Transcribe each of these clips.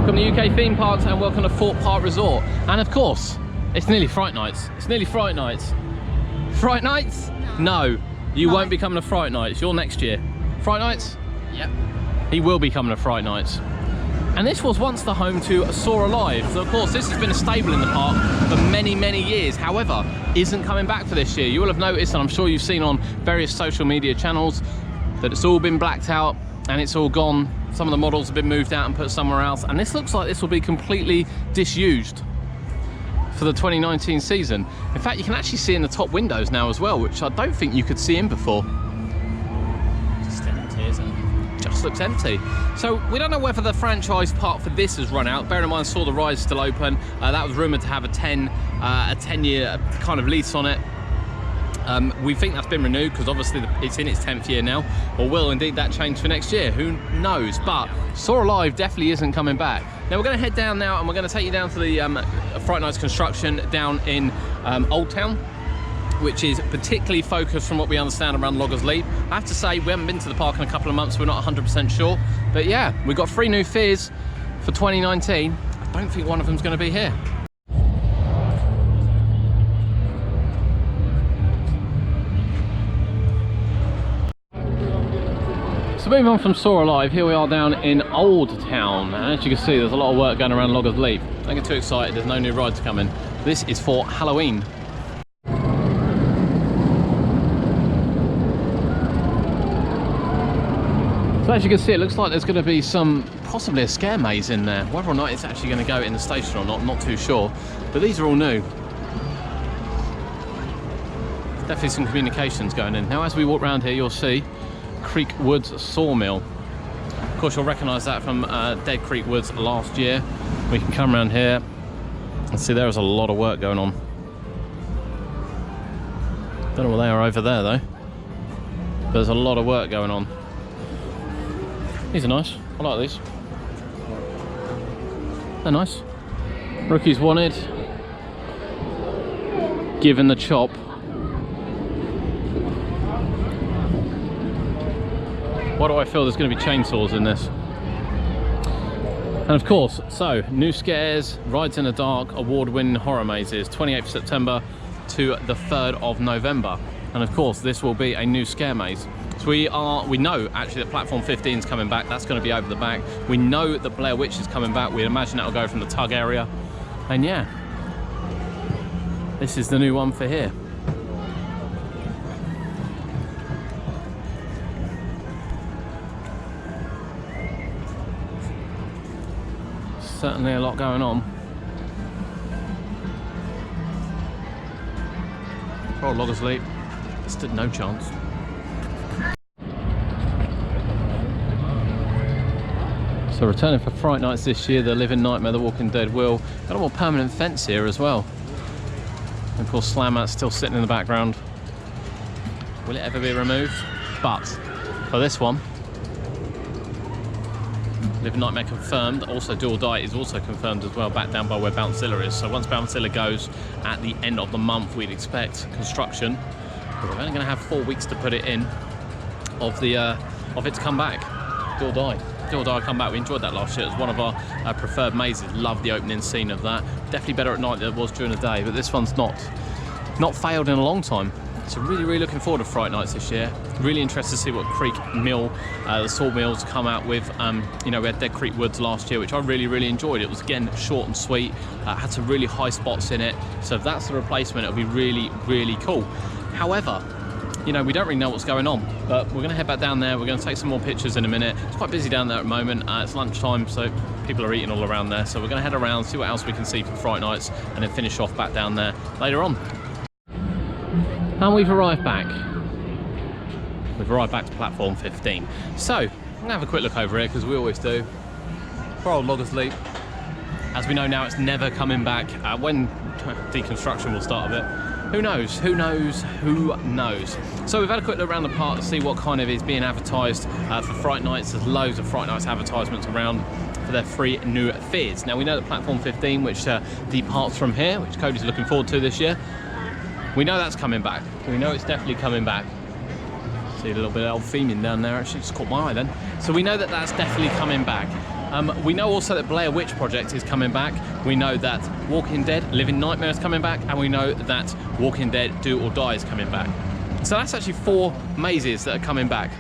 Welcome to UK Theme Parks and welcome to Thorpe Park Resort. And of course, it's nearly Fright Nights. It's nearly Fright Nights. Fright Nights? No, you won't be coming to Fright Nights. You're next year. Fright Nights? Yep. He will be coming to Fright Nights. And this was once the home to Soar Alive. So of course, this has been a stable in the park for many, many years. However, isn't coming back for this year. You will have noticed, and I'm sure you've seen on various social media channels, that it's all been blacked out and it's all gone. Some of the models have been moved out and put somewhere else. And this looks like this will be completely disused for the 2019 season. In fact, you can actually see in the top windows now as well, which I don't think you could see in before. Just empty, isn't it? Just looks empty. So we don't know whether the franchise part for this has run out. Bear in mind, Saw the Ride is still open. That was rumoured to have a 10-year kind of lease on it. We think that's been renewed because obviously it's in its 10th year now, or will indeed that change for next year, who knows. But Soar Alive definitely isn't coming back. Now we're going to head down now and we're going to take you down to the Fright Nights construction down in Old Town, which is particularly focused from what we understand around Loggers Leap. I have to say, we haven't been to the park in a couple of months, so we're not 100% sure. But yeah, we've got 3 new fears for 2019. I don't think one of them's going to be here. So moving on from Soar Alive, here we are down in Old Town, and as you can see there's a lot of work going around Loggers Leap. Don't get too excited, there's no new rides coming. This is for Halloween. So as you can see, it looks like there's going to be possibly a scare maze in there. Whether or not it's actually going to go in the station or not too sure, but these are all new. Definitely some communications going in. Now as we walk around here, you'll see Creek Woods Sawmill. Of course, you'll recognise that from Dead Creek Woods last year. We can come around here and see there is a lot of work going on. Don't know what they are over there though. But there's a lot of work going on. These are nice. I like these. They're nice. Rookies Wanted. Given the Chop. Why do I feel there's going to be chainsaws in this? And of course, so new scares, rides in the dark, award-winning horror mazes, 28th September to the 3rd of November. And of course, this will be a new scare maze. So we know actually that Platform 15 is coming back. That's going to be over the back. We know that Blair Witch is coming back. We imagine that'll go from the tug area. And yeah, this is the new one for here. Certainly a lot going on. Oh, Loggers Leap. Stood no chance. So returning for Fright Nights this year, The Living Nightmare, The Walking Dead Will. Got a more permanent fence here as well. And of course Slammer's still sitting in the background. Will it ever be removed? But for this one, Living Nightmare confirmed. Also Do or Die is also confirmed as well, back down by where Bouncezilla is. So once Bouncezilla goes at the end of the month, we'd expect construction, but we're only going to have 4 weeks to put it in, of it to come back. Do or Die. Do or Die come back. We enjoyed that last year. It was one of our preferred mazes. Loved the opening scene of that. Definitely better at night than it was during the day, but this one's not failed in a long time. So really looking forward to Fright Nights this year. Really interested to see what Creek Mill, the sawmills come out with. You know, we had Dead Creek Woods last year, which I really enjoyed. It was again short and sweet, had some really high spots in it. So if that's the replacement, it'll be really cool. However, you know, we don't really know what's going on, but we're going to head back down there. We're going to take some more pictures in a minute. It's quite busy down there at the moment. It's lunchtime, so people are eating all around there. So we're going to head around, see what else we can see for Fright Nights, and then finish off back down there later on. And we've arrived back. We've arrived back to Platform 15. So, I'm going to have a quick look over here, because we always do. For old Loggers Leap. As we know now, it's never coming back. When deconstruction will start of it, who knows? Who knows? Who knows? So we've had a quick look around the park to see what kind of is being advertised for Fright Nights. There's loads of Fright Nights advertisements around for their 3 new fears. Now we know that Platform 15, which departs from here, which Cody's looking forward to this year, we know that's coming back. We know it's definitely coming back. See a little bit of old theming down there, actually just caught my eye then. So we know that that's definitely coming back. We know also that Blair Witch Project is coming back. We know that Walking Dead Living Nightmare is coming back, and we know that Walking Dead Do or Die is coming back. So that's actually 4 mazes that are coming back.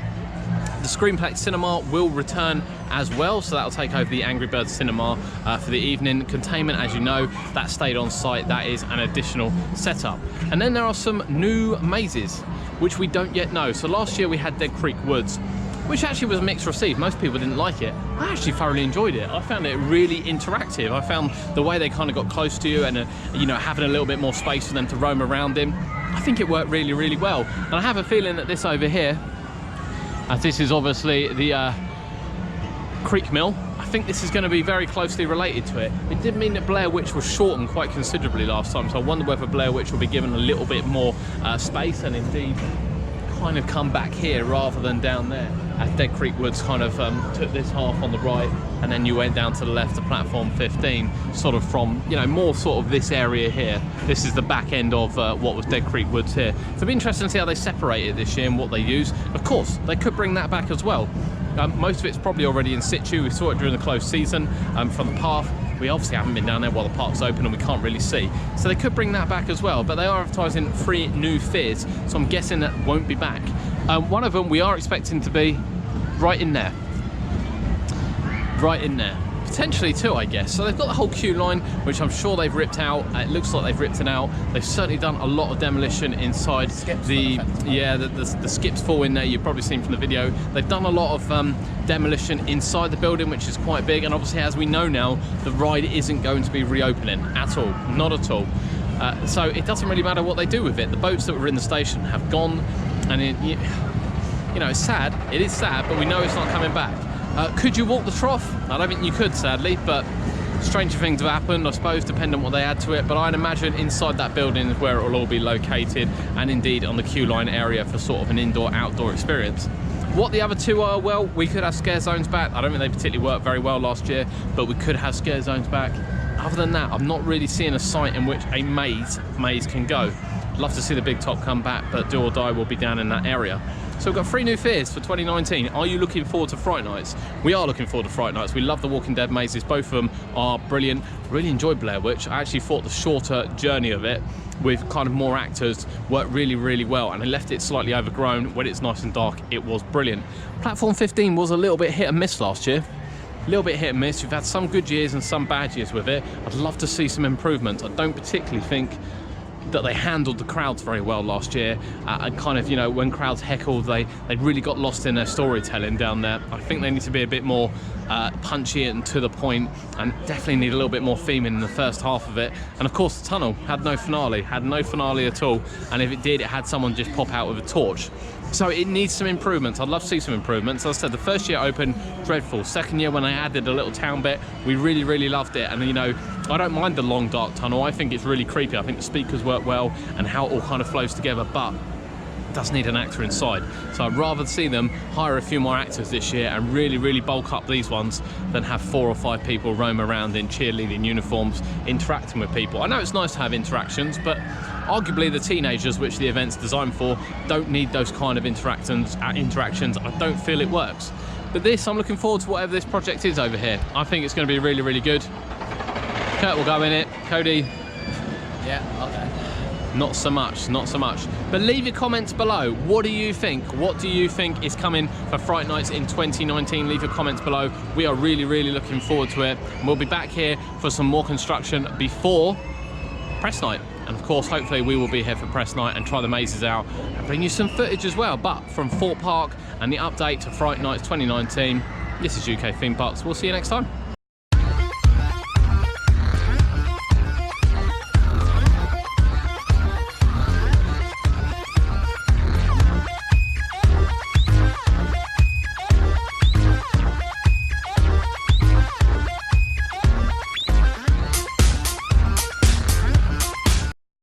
The Screenplex Cinema will return as well, so that'll take over the Angry Birds Cinema for the evening. Containment, as you know, that stayed on site. That is an additional setup. And then there are some new mazes, which we don't yet know. So last year we had Dead Creek Woods, which actually was mixed received. Most people didn't like it. I actually thoroughly enjoyed it. I found it really interactive. I found the way they kind of got close to you and you know, having a little bit more space for them to roam around in. I think it worked really, really well. And I have a feeling that this over here, as this is obviously the Creek Mill, I think this is going to be very closely related to it. It did mean that Blair Witch was shortened quite considerably last time, so I wonder whether Blair Witch will be given a little bit more space and indeed kind of come back here rather than down there, as Dead Creek Woods kind of took this half on the right and then you went down to the left to platform 15, sort of from, you know, more sort of this area here. This is the back end of what was Dead Creek Woods here. So it'll be interesting to see how they separate it this year and what they use. Of course, they could bring that back as well. Most of it's probably already in situ. We saw it during the closed season from the path. We obviously haven't been down there while the park's open and we can't really see. So they could bring that back as well, but they are advertising 3 new fears, so I'm guessing that won't be back. One of them we are expecting to be right in there. Right in there. Potentially 2, I guess. So they've got the whole queue line, which I'm sure they've ripped out. It looks like they've ripped it out. They've certainly done a lot of demolition inside the skips fall in there. You've probably seen from the video. They've done a lot of demolition inside the building, which is quite big. And obviously, as we know now, the ride isn't going to be reopening at all. Not at all. So it doesn't really matter what they do with it. The boats that were in the station have gone, and you know, it's sad. It is sad, but we know it's not coming back. Could you walk the trough? I don't think you could, sadly, but stranger things have happened, I suppose, depending on what they add to it. But I'd imagine inside that building is where it will all be located, and indeed on the queue line area for sort of an indoor-outdoor experience. What the other 2 are, well, we could have scare zones back. I don't think they particularly worked very well last year, but we could have scare zones back. Other than that, I'm not really seeing a site in which a maze can go. Love to see the Big Top come back, but Do or Die will be down in that area. So we've got 3 new fears for 2019. Are you looking forward to Fright Nights? We are looking forward to Fright Nights. We love the Walking Dead mazes. Both of them are brilliant. Really enjoyed Blair Witch. I actually thought the shorter journey of it with kind of more actors worked really, really well, and they left it slightly overgrown. When it's nice and dark, it was brilliant. Platform 15 was a little bit hit and miss last year. A little bit hit and miss. We've had some good years and some bad years with it. I'd love to see some improvements. I don't particularly think that they handled the crowds very well last year, and kind of, you know, when crowds heckled, they really got lost in their storytelling down there. I think they need to be a bit more punchy and to the point, and definitely need a little bit more theming in the first half of it. And of course the tunnel had no finale at all, and if it did, it had someone just pop out with a torch. So it needs some improvements. I'd love to see some improvements. As I said, the first year opened dreadful. Second year, when they added a little town bit, we really, really loved it. And, you know, I don't mind the long dark tunnel. I think it's really creepy. I think the speakers work well and how it all kind of flows together, but it does need an actor inside. So I'd rather see them hire a few more actors this year and really, really bulk up these ones than have 4 or 5 people roam around in cheerleading uniforms interacting with people. I know it's nice to have interactions, but arguably the teenagers, which the event's designed for, don't need those kind of interactions. I don't feel it works. But this, I'm looking forward to whatever this project is over here. I think it's going to be really, really good. Kurt will go in it. Cody? Yeah, okay. Not so much, not so much. But leave your comments below. What do you think? What do you think is coming for Fright Nights in 2019? Leave your comments below. We are really, really looking forward to it. And we'll be back here for some more construction before press night. And of course, hopefully we will be here for press night and try the mazes out and bring you some footage as well. But from Thorpe Park and the update to Fright Nights 2019, this is UK Theme Parks. We'll see you next time.